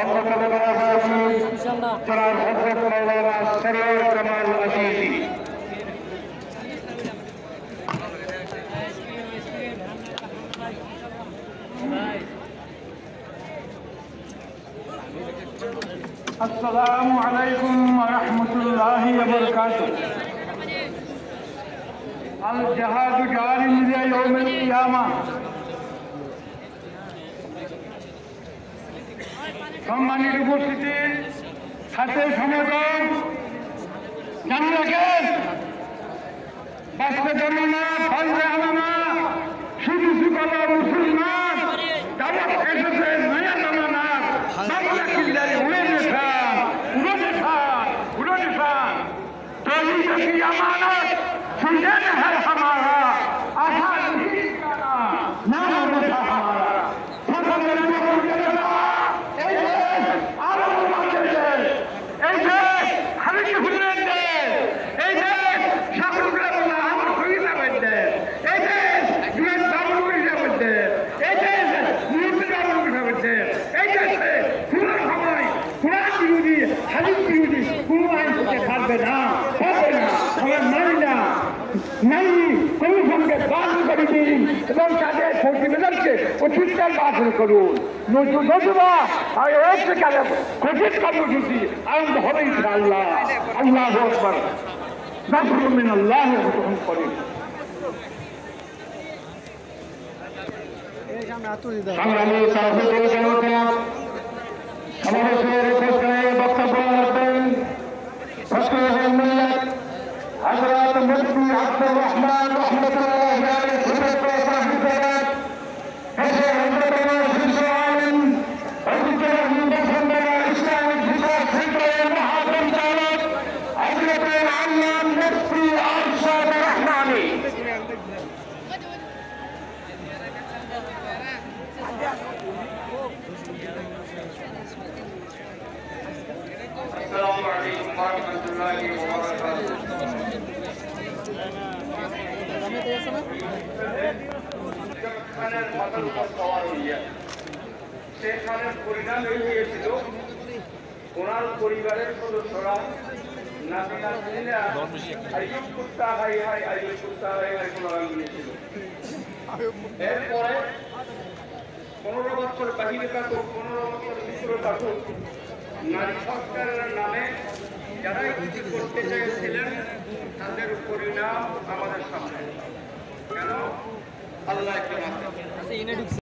অন্যতম নবাসী জনাব হযরত মাওলানা সরওয়ার কামাল আজিজি। আসসালামু আলাইকুম ওয়া রাহমাতুল্লাহি ওয়া বারাকাতুহু। আল জিহাদু জারিন ইলা ইয়াউমিল কিয়ামা। সম্মানিত উপস্থিতি, সাথে সমাগম, জানি রাখেন বাঁচতে জন্য না, ফলতে হবে না, শুধু শুকলা মুসলমান তারা এসেছে নয়া জামানা বাংলা কিল্লারি উড়ে নিশান উড়ে নিশান উড়ে নিশান तौहीद की अमानत सुनने है हमारा आशा नहीं करना नाम रखा हमारा हासिल करूँ नजुबा और एक कोशिश कर्मसूची आरंभ हो इंशाअल्लाह। अल्लाहु अकबर नस्र मिन अल्लाह हुकुम करीम। সংগ্রামী সাহাবায়ে কেরাম সমাবেশের প্রশ্নে বক্তব্য রাখবেন ফখরুল মিল্লাত হযরত মুফতি আব্দুর রহমান রাহমাতুল্লাহি আলাইহি হুজুর সাহেব السلام عليكم ورحمة الله وبركاته. সেখানের পরিণাম এই হয়েছিল ওনার পরিবারের সদস্যরা নাতি নাতনিরা আইয়ুব কুত্তা হাই হাই আইয়ুব কুত্তা হাই হাই স্লোগান দিয়েছিল। এরপরে 15 বছর বাহিরে থাকুক 15 বছর ভিতরে থাকুক নারী সংস্কারের নামে যারাই কিছু করতে চেয়েছিলেন তাদের পরিণাম আমাদের সামনে। কেন? আল্লাহ